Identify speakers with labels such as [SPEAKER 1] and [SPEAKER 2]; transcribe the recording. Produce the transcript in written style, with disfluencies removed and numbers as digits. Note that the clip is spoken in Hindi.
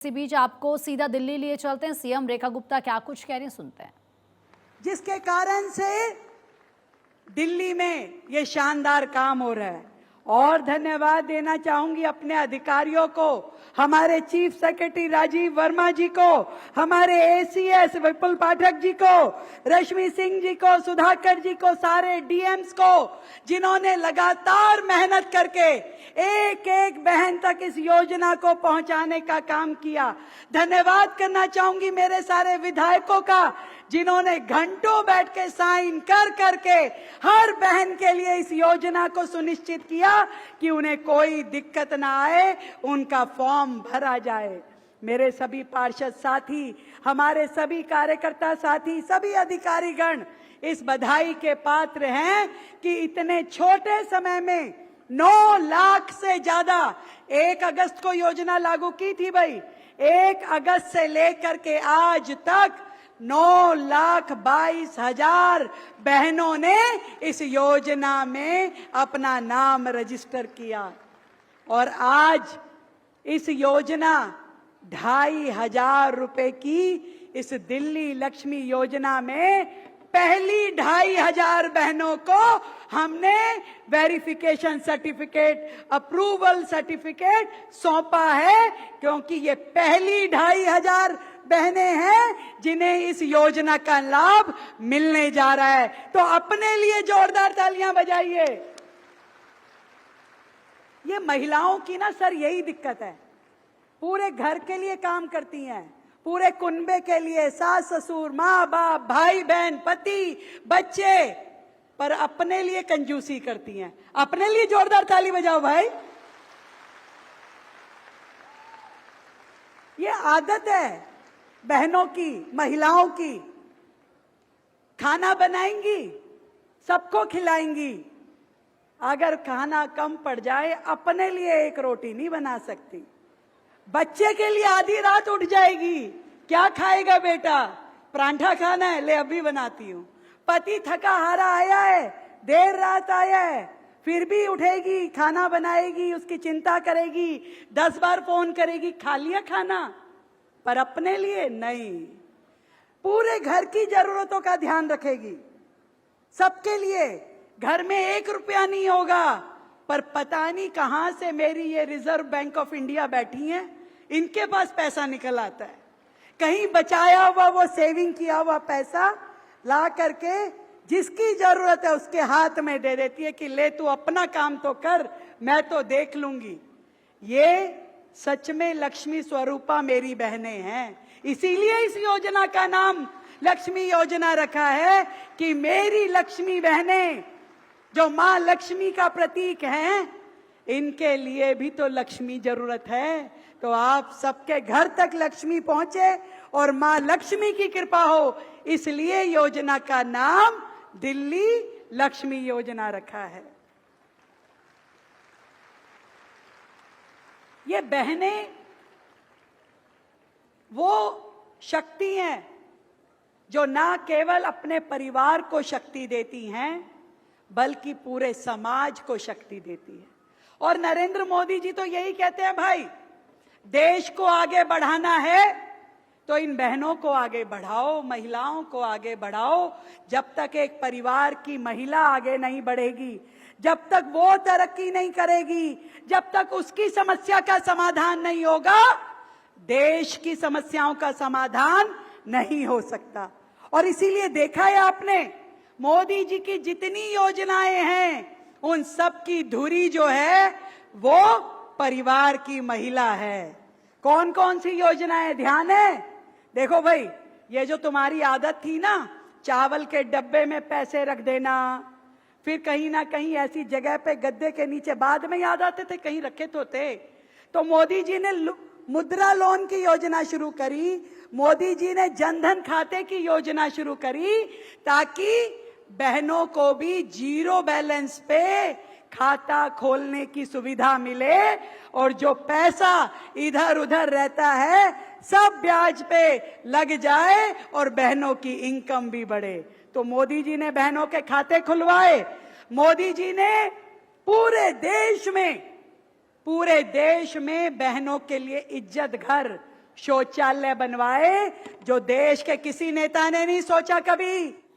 [SPEAKER 1] इसी बीच आपको सीधा दिल्ली लिए चलते हैं। सीएम रेखा गुप्ता क्या कुछ कह रही हैं, सुनते हैं।
[SPEAKER 2] जिसके कारण से दिल्ली में ये शानदार काम हो रहा है। और धन्यवाद देना चाहूंगी अपने अधिकारियों को, हमारे चीफ सेक्रेटरी राजीव वर्मा जी को, हमारे एसीएस विपुल पाठक जी को, रश्मि सिंह जी को, सुधाकर जी को, सारे डीएम्स को, जिन्होंने लगातार मेहनत करके एक एक बहन तक इस योजना को पहुंचाने का काम किया। धन्यवाद करना चाहूंगी मेरे सारे विधायकों का, जिन्होंने घंटों बैठ के साइन कर करके हर बहन के लिए इस योजना को सुनिश्चित किया कि उन्हें कोई दिक्कत ना आए, उनका फॉर्म भरा जाए। मेरे सभी पार्षद साथी, हमारे सभी कार्यकर्ता साथी, सभी अधिकारीगण इस बधाई के पात्र हैं कि इतने छोटे समय में 9 लाख से ज्यादा, 1 अगस्त को योजना लागू की थी भाई, 1 अगस्त से लेकर के आज तक 9,22,000 बहनों ने इस योजना में अपना नाम रजिस्टर किया। और आज इस योजना 2,500 रुपए की इस दिल्ली लक्ष्मी योजना में पहली 2,500 बहनों को हमने वेरिफिकेशन सर्टिफिकेट, अप्रूवल सर्टिफिकेट सौंपा है, क्योंकि ये पहली 2,500 बहनें हैं जिन्हें इस योजना का लाभ मिलने जा रहा है। तो अपने लिए जोरदार तालियां बजाइए। ये महिलाओं की ना सर यही दिक्कत है, पूरे घर के लिए काम करती हैं, पूरे कुनबे के लिए, सास ससुर, माँ बाप, भाई बहन, पति, बच्चे, पर अपने लिए कंजूसी करती हैं। अपने लिए जोरदार ताली बजाओ भाई। ये आदत है बहनों की, महिलाओं की। खाना बनाएंगी, सबको खिलाएंगी, अगर खाना कम पड़ जाए अपने लिए 1 रोटी नहीं बना सकती। बच्चे के लिए आधी रात उठ जाएगी, क्या खाएगा बेटा, परांठा खाना है, ले अभी बनाती हूँ। पति थका हारा आया है, देर रात आया है, फिर भी उठेगी, खाना बनाएगी, उसकी चिंता करेगी, 10 बार फोन करेगी, खा लिया खाना, पर अपने लिए नहीं। पूरे घर की जरूरतों का ध्यान रखेगी, सबके लिए। घर में 1 रुपया नहीं होगा, पर पता नहीं कहां से मेरी ये रिजर्व बैंक ऑफ इंडिया बैठी हैं, इनके पास पैसा निकल आता है। कहीं बचाया हुआ वो सेविंग किया हुआ पैसा ला करके जिसकी जरूरत है उसके हाथ में दे देती है कि ले तू अपना काम तो कर, मैं तो देख लूंगी। ये सच में लक्ष्मी स्वरूपा मेरी बहनें हैं। इसीलिए इस योजना का नाम लक्ष्मी योजना रखा है कि मेरी लक्ष्मी बहनें जो मां लक्ष्मी का प्रतीक हैं, इनके लिए भी तो लक्ष्मी जरूरत है। तो आप सबके घर तक लक्ष्मी पहुंचे और मां लक्ष्मी की कृपा हो, इसलिए योजना का नाम दिल्ली लक्ष्मी योजना रखा है। ये बहनें वो शक्ति हैं जो ना केवल अपने परिवार को शक्ति देती हैं, बल्कि पूरे समाज को शक्ति देती है। और नरेंद्र मोदी जी तो यही कहते हैं, भाई देश को आगे बढ़ाना है तो इन बहनों को आगे बढ़ाओ, महिलाओं को आगे बढ़ाओ। जब तक एक परिवार की महिला आगे नहीं बढ़ेगी, जब तक वो तरक्की नहीं करेगी, जब तक उसकी समस्या का समाधान नहीं होगा, देश की समस्याओं का समाधान नहीं हो सकता। और इसीलिए देखा है आपने, मोदी जी की जितनी योजनाएं हैं, उन सब की धुरी जो है वो परिवार की महिला है। कौन कौन सी योजनाएं ध्यान है? देखो भाई, ये जो तुम्हारी आदत थी ना, चावल के डब्बे में पैसे रख देना, फिर कहीं ना कहीं ऐसी जगह पे गद्दे के नीचे बाद में याद आते थे, कहीं रखे तो थे। तो मोदी जी ने मुद्रा लोन की योजना शुरू करी, मोदी जी ने जनधन खाते की योजना शुरू करी, ताकि बहनों को भी 0 बैलेंस पे खाता खोलने की सुविधा मिले और जो पैसा इधर उधर रहता है सब ब्याज पे लग जाए और बहनों की इनकम भी बढ़े। तो मोदी जी ने बहनों के खाते खुलवाए। मोदी जी ने पूरे देश में बहनों के लिए इज्जत घर शौचालय बनवाए जो देश के किसी नेता ने नहीं सोचा कभी।